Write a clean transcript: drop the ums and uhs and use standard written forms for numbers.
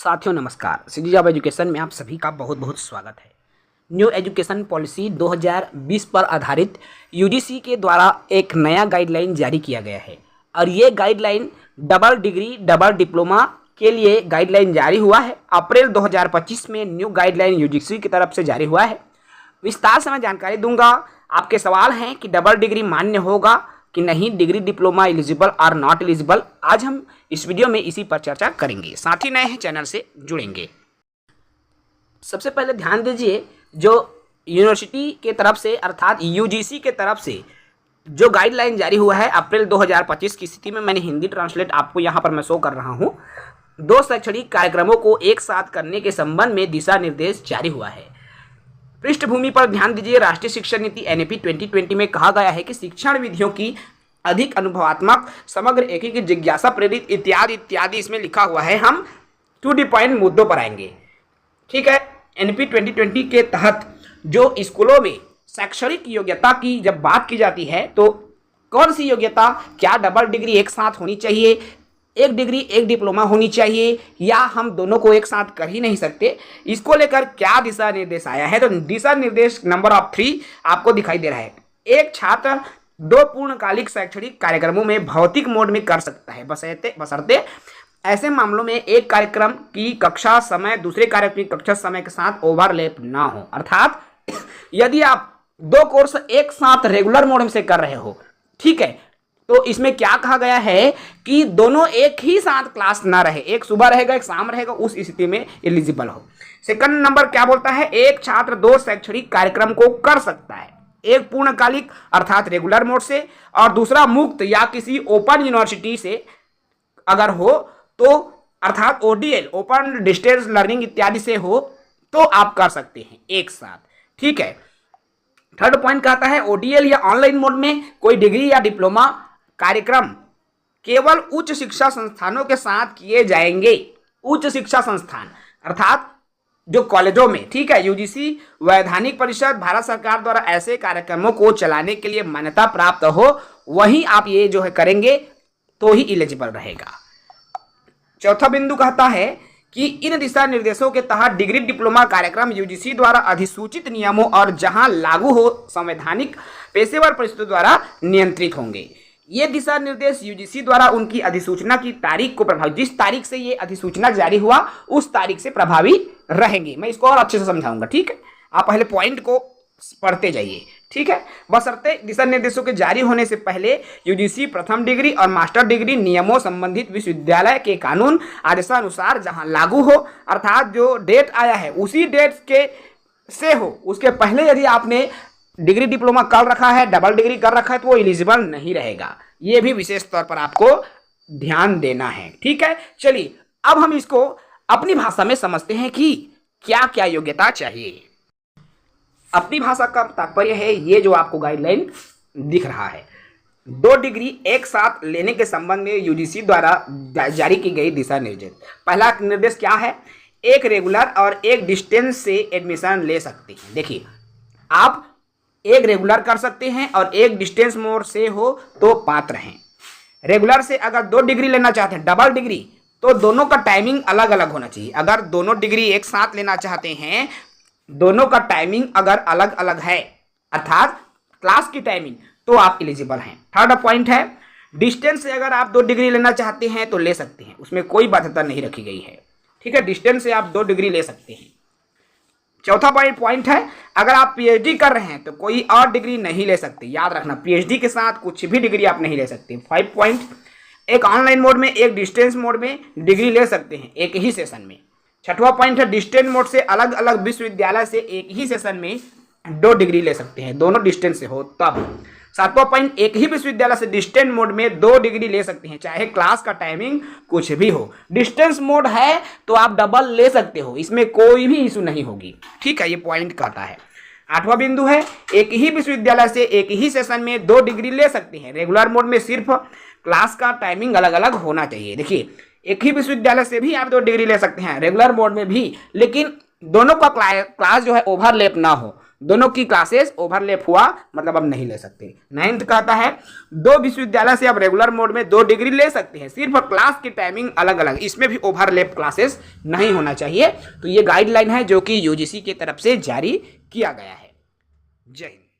साथियों नमस्कार। City job education में आप सभी का बहुत बहुत स्वागत है। न्यू एजुकेशन पॉलिसी 2020 पर आधारित यूजीसी के द्वारा एक नया गाइडलाइन जारी किया गया है और ये guideline double degree double diploma के लिए गाइडलाइन जारी हुआ है। अप्रैल 2025 में न्यू गाइडलाइन यूजीसी की तरफ से जारी हुआ है। विस्तार से मैं जानकारी दूंगा। आपके सवाल हैं कि डबल डिग्री मान्य होगा कि नहीं, डिग्री डिप्लोमा एलिजिबल और नॉट एलिजिबल। आज हम इस वीडियो में इसी पर चर्चा करेंगे। साथ ही नए हैं चैनल से जुड़ेंगे। सबसे पहले ध्यान दीजिए, जो यूनिवर्सिटी के तरफ से अर्थात यूजीसी के तरफ से जो गाइडलाइन जारी हुआ है अप्रैल 2025 की स्थिति में, मैंने हिंदी ट्रांसलेट आपको यहाँ पर मैं शो कर रहा हूँ। 2 शैक्षणिक कार्यक्रमों को एक साथ करने के संबंध में दिशा निर्देश जारी हुआ है। पृष्ठभूमि पर ध्यान दीजिए। राष्ट्रीय शिक्षा नीति एनईपी 2020 में कहा गया है कि शिक्षण विधियों की अधिक अनुभवात्मक, समग्र, एकीकृत, जिज्ञासा प्रेरित इत्यादि इत्यादि इसमें लिखा हुआ है। हम टू द पॉइंट मुद्दों पर आएंगे। ठीक है। एनईपी 2020 के तहत जो स्कूलों में शैक्षणिक योग्यता की जब बात की जाती है तो कौन सी योग्यता, क्या डबल डिग्री एक साथ होनी चाहिए, एक डिग्री एक डिप्लोमा होनी चाहिए, या हम दोनों को एक साथ कर ही नहीं सकते, इसको लेकर क्या दिशा निर्देश आया है। तो दिशा निर्देश नंबर 3 आपको दिखाई दे रहा है। एक छात्र 2 पूर्णकालिक शैक्षणिक कार्यक्रमों में भौतिक मोड में कर सकता है, बशर्ते ऐसे मामलों में एक कार्यक्रम की कक्षा समय दूसरे कार्यक्रम की कक्षा समय के साथ ओवरलैप ना हो। अर्थात यदि आप 2 कोर्स एक साथ रेगुलर मोड में से कर रहे हो, ठीक है, तो इसमें क्या कहा गया है कि दोनों एक ही साथ क्लास ना रहे, एक सुबह रहेगा एक शाम रहेगा, उस स्थिति में एलिजिबल हो। सेकंड नंबर क्या बोलता है, एक छात्र 2 शैक्षणिक कार्यक्रम को कर सकता है, एक पूर्णकालिक अर्थात रेगुलर मोड से और दूसरा मुक्त या किसी ओपन यूनिवर्सिटी से अगर हो तो अर्थात ओडीएल ओपन डिस्टेंस लर्निंग इत्यादि से हो तो आप कर सकते हैं एक साथ। ठीक है। थर्ड पॉइंट कहता है ओडीएल या ऑनलाइन मोड में कोई डिग्री या डिप्लोमा कार्यक्रम केवल उच्च शिक्षा संस्थानों के साथ किए जाएंगे। उच्च शिक्षा संस्थान अर्थात जो कॉलेजों में, ठीक है, यूजीसी वैधानिक परिषद भारत सरकार द्वारा ऐसे कार्यक्रमों को चलाने के लिए मान्यता प्राप्त हो, वहीं आप ये जो है करेंगे तो ही एलिजिबल रहेगा। चौथा बिंदु कहता है कि इन दिशा निर्देशों के तहत डिग्री डिप्लोमा कार्यक्रम यूजीसी द्वारा अधिसूचित नियमों और जहां लागू हो संवैधानिक पेशेवर परिषदों द्वारा नियंत्रित होंगे। ये दिशा निर्देश यूजीसी द्वारा उनकी अधिसूचना की तारीख को प्रभावित, जिस तारीख से ये अधिसूचना जारी हुआ उस तारीख से प्रभावी रहेंगे। मैं इसको और अच्छे से समझाऊंगा। ठीक है, आप पहले पॉइंट को पढ़ते जाइए। ठीक है। बशर्ते दिशा निर्देशों के जारी होने से पहले यूजीसी प्रथम डिग्री और मास्टर डिग्री नियमों संबंधित विश्वविद्यालय के कानून आदेशानुसार जहां लागू हो, अर्थात जो डेट आया है उसी डेट के से हो, उसके पहले यदि आपने डिग्री डिप्लोमा कर रखा है, डबल डिग्री कर रखा है, तो वो एलिजिबल नहीं रहेगा। ये भी विशेष तौर पर आपको ध्यान देना है। ठीक है। चलिए अब हम इसको अपनी भाषा में समझते हैं कि क्या क्या योग्यता चाहिए। अपनी भाषा का तात्पर्य है ये जो आपको गाइडलाइन दिख रहा है, 2 डिग्री एक साथ लेने के संबंध में यूजीसी द्वारा जारी की गई दिशा निर्देश। पहला निर्देश क्या है, एक रेगुलर और एक डिस्टेंस से एडमिशन ले सकते हैं। देखिए, आप एक रेगुलर कर सकते हैं और एक डिस्टेंस मोड से हो तो पात्र हैं। रेगुलर से अगर 2 डिग्री लेना चाहते हैं, डबल डिग्री, तो दोनों का टाइमिंग अलग अलग होना चाहिए। अगर दोनों डिग्री एक साथ लेना चाहते हैं, दोनों का टाइमिंग अगर अलग अलग है अर्थात क्लास की टाइमिंग, तो आप एलिजिबल हैं। थर्ड पॉइंट है डिस्टेंस से अगर आप 2 डिग्री लेना चाहते हैं तो ले सकते हैं, उसमें कोई बाध्यता नहीं रखी गई है। ठीक है, डिस्टेंस से आप 2 डिग्री ले सकते हैं। चौथा पॉइंट है अगर आप पीएचडी कर रहे हैं तो कोई और डिग्री नहीं ले सकते। याद रखना, पीएचडी के साथ कुछ भी डिग्री आप नहीं ले सकते। 5 पॉइंट, एक ऑनलाइन मोड में एक डिस्टेंस मोड में डिग्री ले सकते हैं एक ही सेशन में। 6वां पॉइंट है डिस्टेंस मोड से अलग अलग विश्वविद्यालय से एक ही सेशन में 2 डिग्री ले सकते हैं, दोनों डिस्टेंस से हो तब। 7वां पॉइंट, एक ही विश्वविद्यालय से डिस्टेंस मोड में 2 डिग्री ले सकते हैं, चाहे क्लास का टाइमिंग कुछ भी हो। डिस्टेंस मोड है तो आप डबल ले सकते हो, इसमें कोई भी इशू नहीं होगी। ठीक है, ये पॉइंट कहता है। 8वां बिंदु है एक ही विश्वविद्यालय से एक ही सेशन में 2 डिग्री ले सकते हैं। रेगुलर मोड में सिर्फ क्लास का टाइमिंग अलग अलग होना चाहिए। देखिए, एक ही विश्वविद्यालय से भी आप 2 डिग्री ले सकते हैं, रेगुलर मोड में भी, लेकिन दोनों का क्लास जो है ओवरलैप ना हो, दोनों की क्लासेस ओवरलैप हुआ मतलब अब नहीं ले सकते। 9th कहता है 2 विश्वविद्यालय से अब रेगुलर मोड में 2 डिग्री ले सकते हैं, सिर्फ क्लास की टाइमिंग अलग अलग, इसमें भी ओवरलैप क्लासेस नहीं होना चाहिए। तो ये गाइडलाइन है जो कि यूजीसी की तरफ से जारी किया गया है। जय हिंद।